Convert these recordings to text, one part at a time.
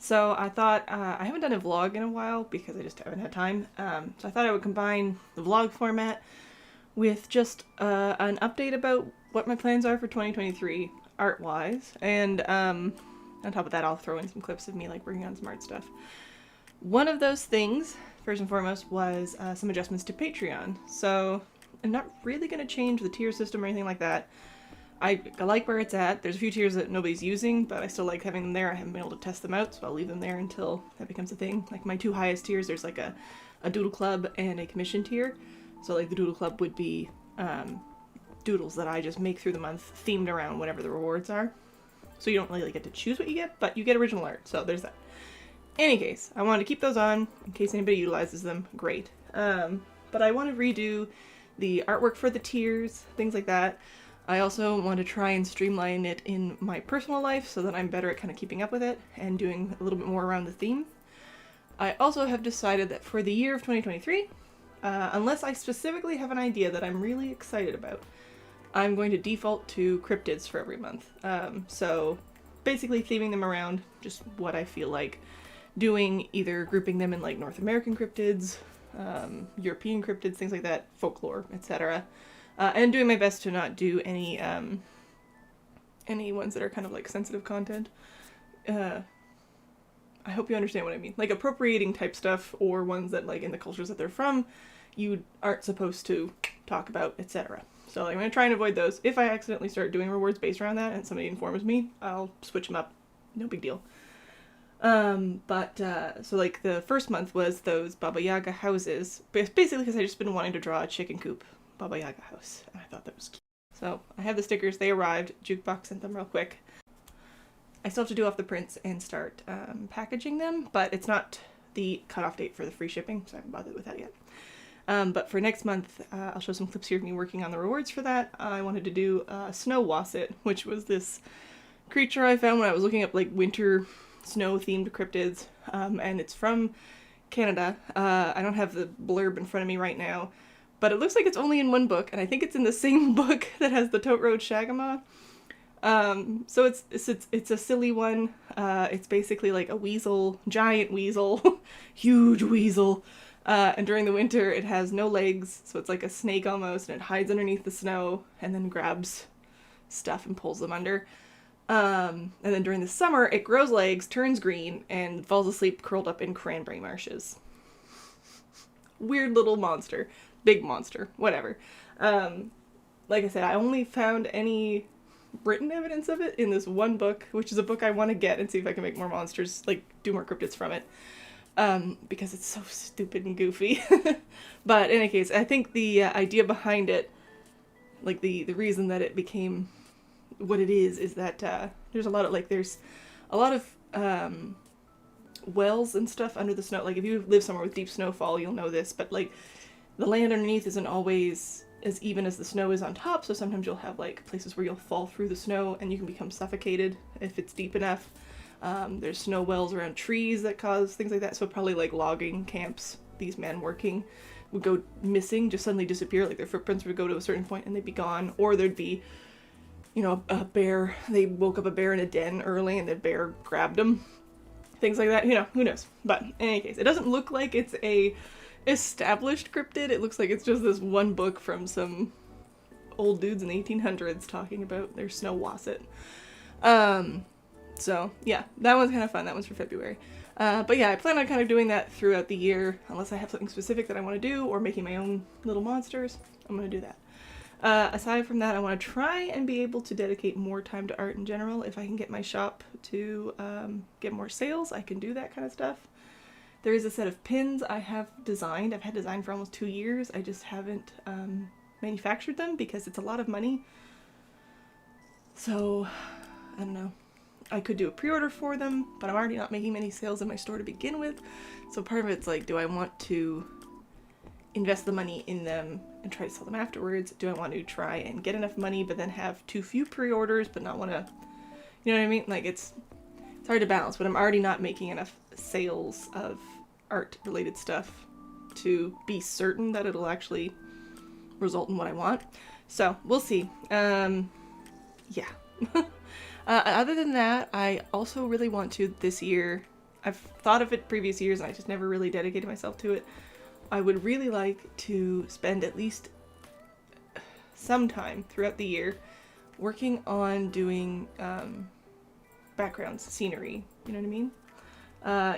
So I thought, I haven't done a vlog in a while because I just haven't had time. So I thought I would combine the vlog format with just an update about what my plans are for 2023 art-wise. And on top of that, I'll throw in some clips of me like working on some art stuff. One of those things, first and foremost, was some adjustments to Patreon. So I'm not really going to change the tier system or anything like that. I like where it's at. There's a few tiers that nobody's using, but I still like having them there. I haven't been able to test them out, so I'll leave them there until that becomes a thing. Like my two highest tiers, there's like a doodle club and a commission tier. So like the doodle club would be doodles that I just make through the month themed around whatever the rewards are. So you don't really get to choose what you get, but you get original art. So there's that. In any case, I wanted to keep those on in case anybody utilizes them. Great. But I want to redo the artwork for the tiers, things like that. I also want to try and streamline it in my personal life so that I'm better at kind of keeping up with it and doing a little bit more around the theme. I also have decided that for the year of 2023, unless I specifically have an idea that I'm really excited about, I'm going to default to cryptids for every month. So basically theming them around just what I feel like doing, either grouping them in like North American cryptids, European cryptids, things like that, folklore, etc. And doing my best to not do any ones that are kind of like sensitive content. I hope you understand what I mean. Like appropriating type stuff or ones that like in the cultures that they're from, you aren't supposed to talk about, etc. So like, I'm going to try and avoid those. If I accidentally start doing rewards based around that and somebody informs me, I'll switch them up. No big deal. So like the first month was those Baba Yaga houses, basically because I just been wanting to draw a chicken coop Baba Yaga house, and I thought that was cute. So I have the stickers, they arrived, Jukebox sent them real quick. I still have to do off the prints and start packaging them, but it's not the cutoff date for the free shipping, so I haven't bothered with that yet. But for next month, I'll show some clips here of me working on the rewards for that. I wanted to do Snow Wasset, which was this creature I found when I was looking up like winter snow-themed cryptids, and it's from Canada. I don't have the blurb in front of me right now, but it looks like it's only in one book, and I think it's in the same book that has the Tote Road Shagama. So it's a silly one. It's basically like a weasel, giant weasel, huge weasel. And during the winter it has no legs, so it's like a snake almost, and it hides underneath the snow and then grabs stuff and pulls them under. And then during the summer it grows legs, turns green, and falls asleep curled up in cranberry marshes. Weird little monster. Big monster. Whatever. Like I said, I only found any written evidence of it in this one book, which is a book I want to get and see if I can make more monsters, like do more cryptids from it. Because it's so stupid and goofy. But in any case, I think the idea behind it, like the reason that it became what it is that there's a lot of wells and stuff under the snow. Like if you live somewhere with deep snowfall, you'll know this, but like the land underneath isn't always as even as the snow is on top, so sometimes you'll have like places where you'll fall through the snow and you can become suffocated if it's deep enough. There's snow wells around trees that cause things like that, so probably like logging camps, these men working would go missing, just suddenly disappear, like their footprints would go to a certain point and they'd be gone, or there'd be, you know, a bear, they woke up a bear in a den early and the bear grabbed them, things like that, you know, who knows. But in any case, it doesn't look like it's a established cryptid, it looks like it's just this one book from some old dudes in the 1800s talking about their Snow Wasset. So yeah, that one's kind of fun. That one's for February. But yeah, I plan on kind of doing that throughout the year, unless I have something specific that I want to do, or making my own little monsters. I'm going to do that. Aside from that, I want to try and be able to dedicate more time to art in general. If I can get my shop to get more sales, I can do that kind of stuff. There is a set of pins I have designed. I've had designed for almost 2 years. I just haven't manufactured them because it's a lot of money. So, I don't know. I could do a pre-order for them, but I'm already not making many sales in my store to begin with. So part of it's like, do I want to invest the money in them and try to sell them afterwards? Do I want to try and get enough money but then have too few pre-orders but not want to, you know what I mean? Like it's hard to balance, but I'm already not making enough sales of art related stuff to be certain that it'll actually result in what I want. So we'll see. Yeah. Other than that, I also really want to this year I've thought of it previous years and I just never really dedicated myself to it. I would really like to spend at least some time throughout the year working on doing backgrounds, scenery, you know what I mean?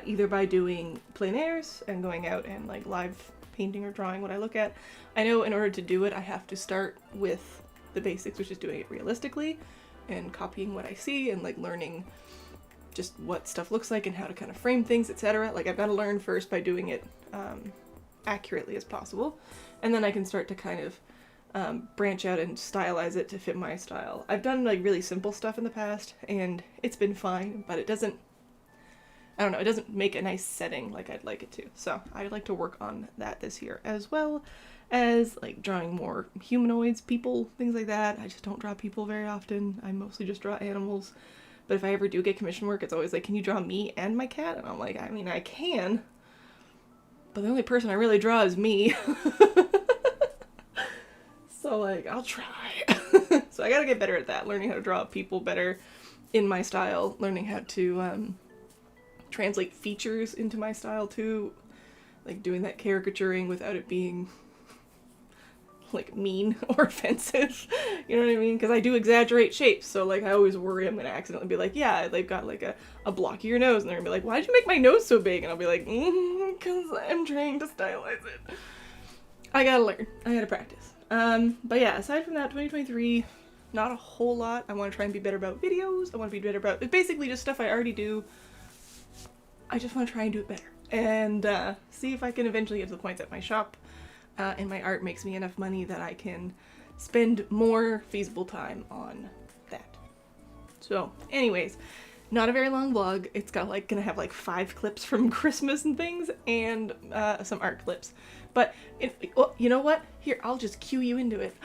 Either by doing plein airs and going out and like live painting or drawing what I look at. I know in order to do it, I have to start with the basics, which is doing it realistically and copying what I see and like learning just what stuff looks like and how to kind of frame things, etc. Like I've got to learn first by doing it accurately as possible, and then I can start to kind of branch out and stylize it to fit my style. I've done like really simple stuff in the past and it's been fine, but it doesn't make a nice setting like I'd like it to. So I'd like to work on that this year, as well as like drawing more humanoids, people, things like that. I just don't draw people very often. I mostly just draw animals. But if I ever do get commission work, it's always like, can you draw me and my cat? And I'm like, I mean, I can, but the only person I really draw is me. So like, I'll try. So I gotta get better at that, learning how to draw people better in my style, learning how to translate features into my style too, like doing that caricaturing without it being like mean or offensive, you know what I mean? Because I do exaggerate shapes, so like I always worry I'm gonna accidentally be like, yeah, they've got like a blockier nose, and they're gonna be like, why did you make my nose so big? And I'll be like, because I'm trying to stylize it. I gotta learn, I gotta practice. But yeah, aside from that, 2023, not a whole lot. I want to try and be better about videos. I want to be better about, it's basically just stuff I already do. I just want to try and do it better and see if I can eventually get to the point that my shop and my art makes me enough money that I can spend more feasible time on that. So anyways, not a very long vlog. It's got like gonna have like 5 clips from Christmas and things and some art clips. But you know what? Here, I'll just cue you into it.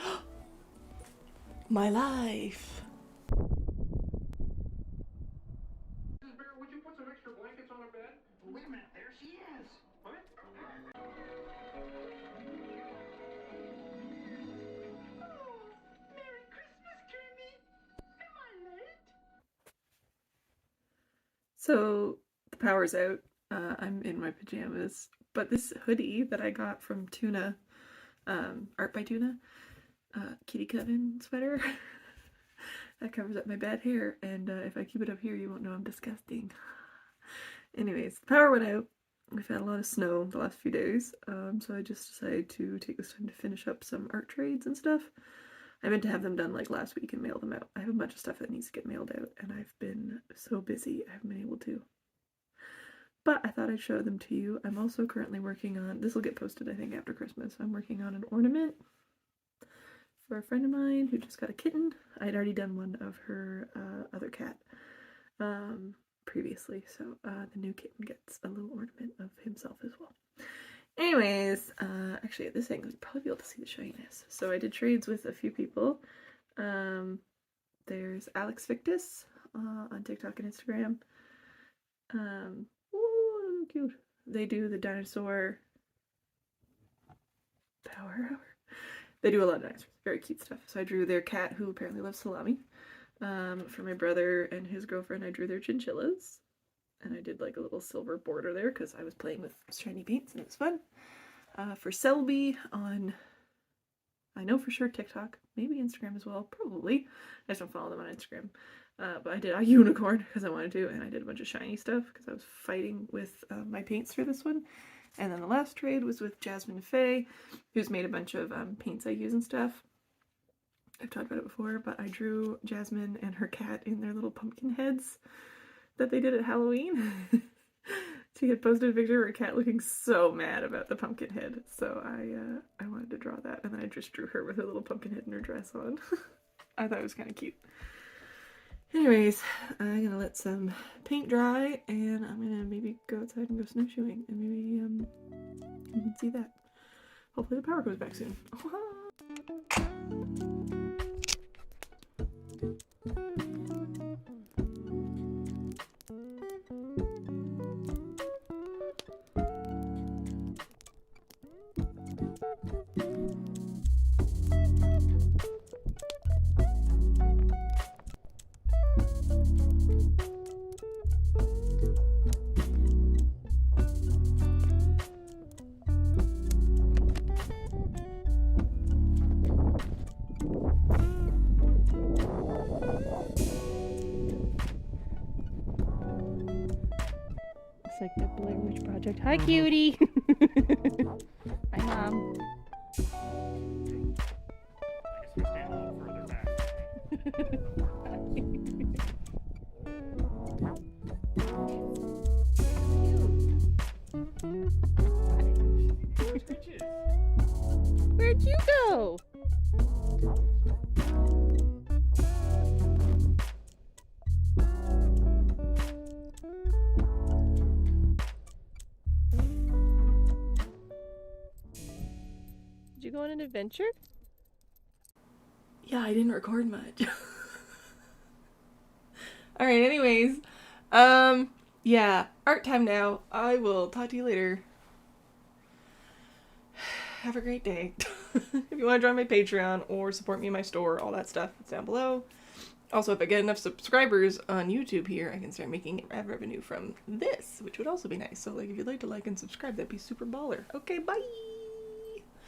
My life. Would you put some extra blankets on her bed? Wait a minute, there she is. What? Merry Christmas, Kirby! Am I late? So the power's out. I'm in my pajamas, but this hoodie that I got from Tuna, Art by Tuna, kitty coven sweater, that covers up my bad hair, and if I keep it up here, you won't know I'm disgusting. Anyways, the power went out. We've had a lot of snow the last few days, so I just decided to take this time to finish up some art trades and stuff. I meant to have them done like last week and mail them out. I have a bunch of stuff that needs to get mailed out, and I've been so busy I haven't been able to. But I thought I'd show them to you. I'm also currently working on, this will get posted I think after Christmas, I'm working on an ornament for a friend of mine who just got a kitten. I'd already done one of her other cat previously, so the new kitten gets a little ornament of himself as well. Anyways, actually at this angle you'll probably be able to see the shininess. So I did trades with a few people. There's Alex Victus on TikTok and Instagram. Ooh, cute. They do the dinosaur power hour. They do a lot of dinosaurs. Very cute stuff. So I drew their cat, who apparently loves salami. For my brother and his girlfriend, I drew their chinchillas. And I did like a little silver border there because I was playing with shiny paints and it was fun. For Selby on, I know for sure TikTok, maybe Instagram as well, probably. I just don't follow them on Instagram. But I did a unicorn because I wanted to, and I did a bunch of shiny stuff because I was fighting with my paints for this one. And then the last trade was with Jasmine Faye, who's made a bunch of paints I use and stuff. I've talked about it before, but I drew Jasmine and her cat in their little pumpkin heads that they did at Halloween. She had posted a picture of her cat looking so mad about the pumpkin head, so I wanted to draw that, and then I just drew her with her little pumpkin head and her dress on. I thought it was kind of cute. Anyways, I'm gonna let some paint dry, and I'm gonna maybe go outside and go snowshoeing, and maybe you can see that. Hopefully the power goes back soon. looks like the Blair Witch Project. Hi, cutie! Hi, Mom. I guess we stand a little further back. Where'd you go? Did you go on an adventure? Yeah, I didn't record much. Alright, anyways. Yeah, art time now. I will talk to you later. Have a great day. If you want to join my Patreon or support me in my store, all that stuff, it's down below. Also, if I get enough subscribers on YouTube here, I can start making ad revenue from this, which would also be nice. So, like, if you'd like to like and subscribe, that'd be super baller. Okay, bye!